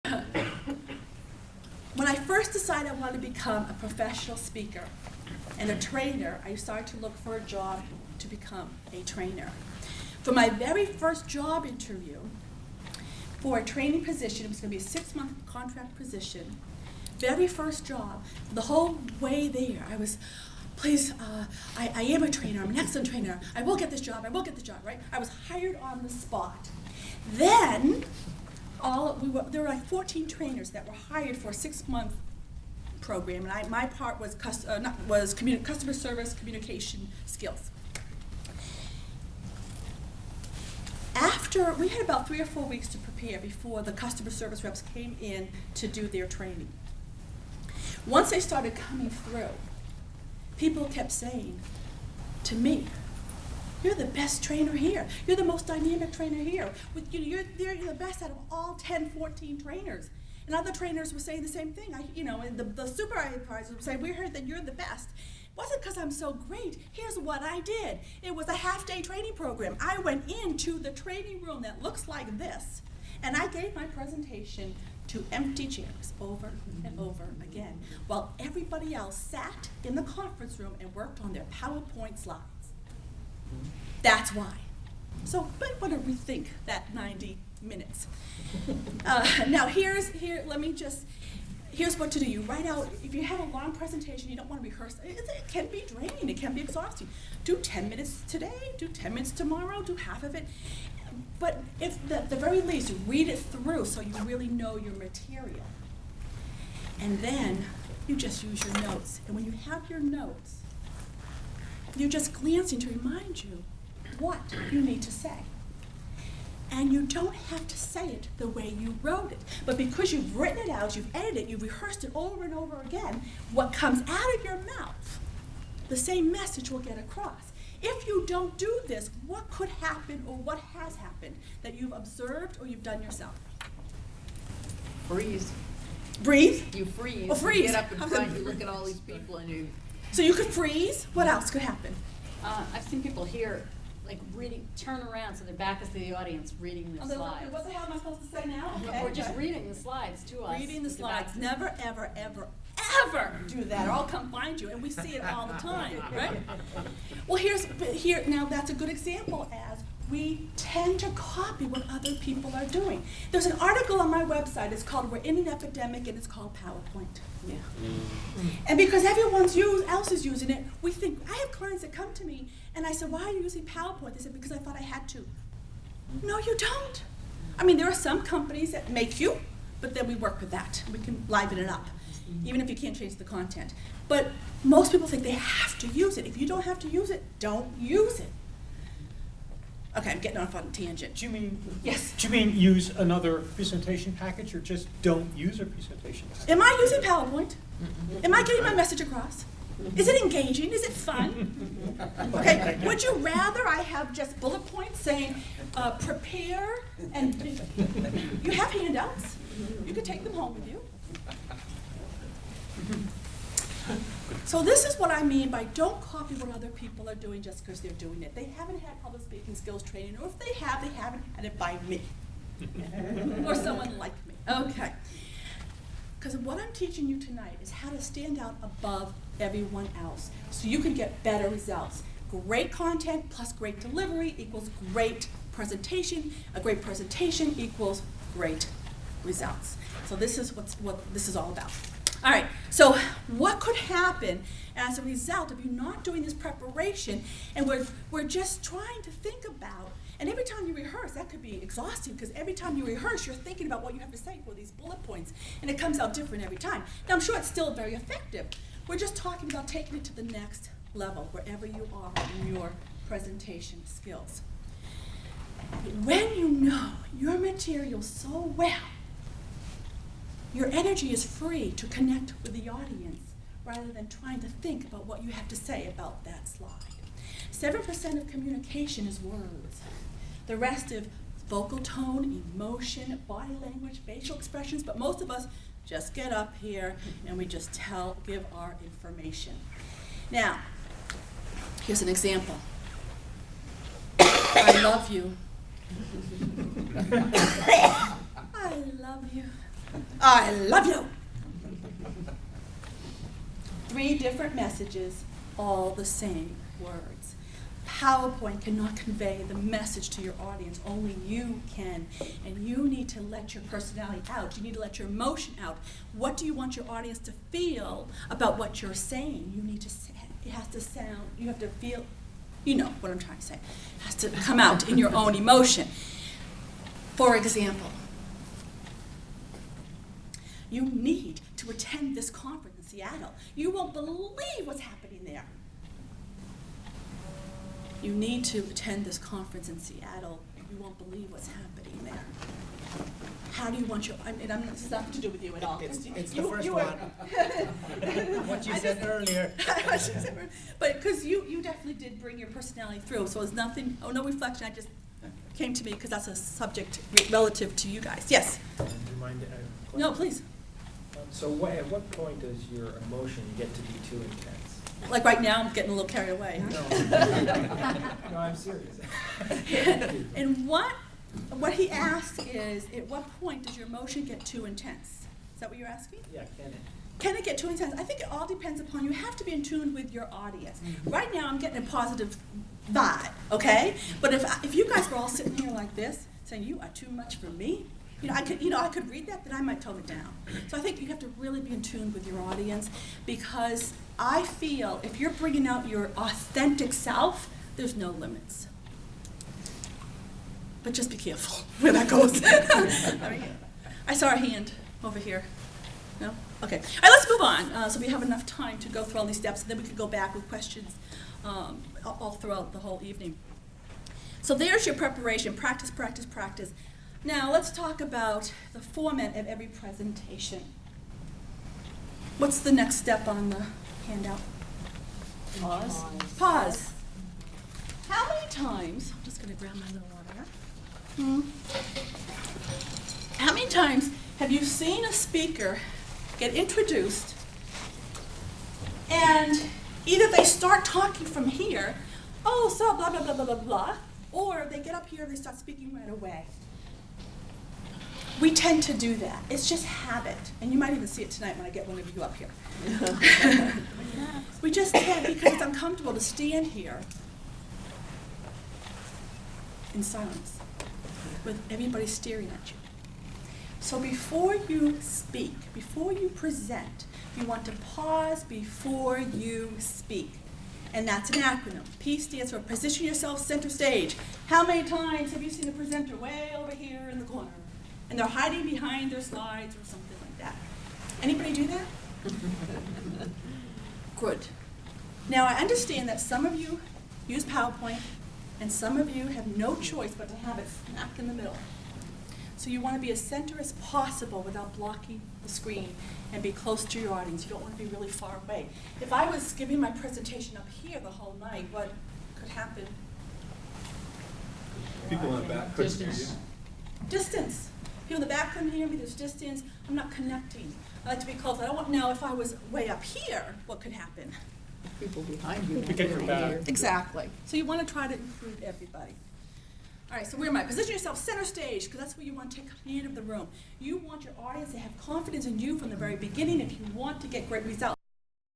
When I first decided I wanted to become a professional speaker and a trainer, I started to look for a job to become a trainer. For my very first job interview for a training position, it was going to be a 6-month contract position, very first job, the whole way there, I was, please, I am a trainer, I'm an excellent trainer, I will get this job, right? I was hired on the spot. Then, there were like 14 trainers that were hired for a 6-month program, and my part was customer service communication skills. After, we had about 3 or 4 weeks to prepare before the customer service reps came in to do their training. Once they started coming through, people kept saying to me, "You're the best trainer here. You're the most dynamic trainer here. You're the best out of all 10, 14 trainers." And other trainers were saying the same thing. And the supervisors were saying, "We heard that you're the best." It wasn't because I'm so great. Here's what I did. It was a half-day training program. I went into the training room that looks like this, and I gave my presentation to empty chairs over and over again, while everybody else sat in the conference room and worked on their PowerPoint slides. That's why. So you might want to rethink that 90 minutes. Now here's what to do. You write out, if you have a long presentation, you don't want to rehearse. It can be draining, it can be exhausting. Do 10 minutes today, do 10 minutes tomorrow, do half of it. But if at the very least, read it through so you really know your material. And then you just use your notes. And when you have your notes, you're just glancing to remind you what you need to say. And you don't have to say it the way you wrote it. But because you've written it out, you've edited it, you've rehearsed it over and over again, what comes out of your mouth, the same message will get across. If you don't do this, what could happen or what has happened that you've observed or you've done yourself? Freeze. Breathe? You freeze. Oh, freeze. You get up in front, you look at all these people and you... So you could freeze. What else could happen? I've seen people here, like reading, turn around so their back is to the audience, reading the slides. What the hell am I supposed to say now? Okay. Or just reading the slides to us. Reading the slides. Never, ever, ever, ever do that, or I'll come find you, and we see it all the time, right? Well, now that's a good example, as we tend to copy what other people are doing. There's an article on my website, it's called "We're in an Epidemic," and it's called PowerPoint. Yeah. And because everyone else is using it, we think, I have clients that come to me, and I said, "Why are you using PowerPoint?" They said, "Because I thought I had to." No, you don't. I mean, there are some companies that make you, but then we work with that. We can liven it up, even if you can't change the content. But most people think they have to use it. If you don't have to use it, don't use it. Okay, I'm getting off on a tangent. Do you mean, yes? Do you mean use another presentation package, or just don't use a presentation package? Am I using PowerPoint? Am I getting my message across? Is it engaging? Is it fun? Okay, would you rather I have just bullet points saying, prepare, and you have handouts. You can take them home with you. So this is what I mean by don't copy what other people are doing just because they're doing it. They haven't had public speaking skills training, or if they haven't had it by me. Or someone like me. Okay. Because what I'm teaching you tonight is how to stand out above everyone else so you can get better results. Great content plus great delivery equals great presentation. A great presentation equals great results. So this is what this is all about. All right, so what could happen as a result of you not doing this preparation, and we're just trying to think about, and every time you rehearse, that could be exhausting, because every time you rehearse, you're thinking about what you have to say for these bullet points, and it comes out different every time. Now, I'm sure it's still very effective. We're just talking about taking it to the next level, wherever you are in your presentation skills. When you know your material so well, your energy is free to connect with the audience rather than trying to think about what you have to say about that slide. 7% of communication is words. The rest is vocal tone, emotion, body language, facial expressions, but most of us just get up here and we just give our information. Now, here's an example. I love you. I love you. I love you. 3 different messages, all the same words. PowerPoint cannot convey the message to your audience. Only you can. And you need to let your personality out. You need to let your emotion out. What do you want your audience to feel about what you're saying? You need to say, it has to sound, you have to feel, you know what I'm trying to say. It has to come out in your own emotion. For example, you need to attend this conference in Seattle. You won't believe what's happening there. You need to attend this conference in Seattle. You won't believe what's happening there. How do you want your, I mean, this has nothing to do with you at all. It's You- the you- first you one. What you I said just- earlier. But because you definitely did bring your personality through, so it's nothing, no reflection, I just came to me because that's a subject relative to you guys. Yes? Do you mind? No, please. So at what point does your emotion get to be too intense? Like right now, I'm getting a little carried away. No, no, I'm serious. And what he asked is, at what point does your emotion get too intense? Is that what you're asking? Yeah, can it? Can it get too intense? I think it all depends upon, you have to be in tune with your audience. Right now, I'm getting a positive vibe, okay? But if you guys were all sitting here like this, saying, you are too much for me, I could read that, then I might tone it down. So I think you have to really be in tune with your audience, because I feel if you're bringing out your authentic self, there's no limits. But just be careful where that goes. I saw a hand over here. No? Okay. All right, let's move on. So we have enough time to go through all these steps, and then we could go back with questions all throughout the whole evening. So there's your preparation. Practice, practice, practice. Now let's talk about the format of every presentation. What's the next step on the handout? Pause. Pause. How many times, I'm just going to grab my little water. How many times have you seen a speaker get introduced and either they start talking from here, oh, so blah, blah, blah, blah, blah, blah, or they get up here and they start speaking right away? We tend to do that. It's just habit. And you might even see it tonight when I get one of you up here. We just tend, because it's uncomfortable to stand here in silence with everybody staring at you. So before you speak, before you present, you want to pause before you speak. And that's an acronym. P stands for position yourself center stage. How many times have you seen a presenter way over here in the corner? And they're hiding behind their slides or something like that. Anybody do that? Good. Now I understand that some of you use PowerPoint and some of you have no choice but to have it smack in the middle. So you want to be as center as possible without blocking the screen and be close to your audience. You don't want to be really far away. If I was giving my presentation up here the whole night, what could happen? People in the back couldn't hear you. Distance. People in the back couldn't hear me, there's distance, I'm not connecting. I like to be close. I don't want, now if I was way up here, what could happen? People behind you. To get your back. Exactly. So you want to try to include everybody. All right, so where am I? Position yourself center stage, because that's where you want to take command of the room. You want your audience to have confidence in you from the very beginning if you want to get great results.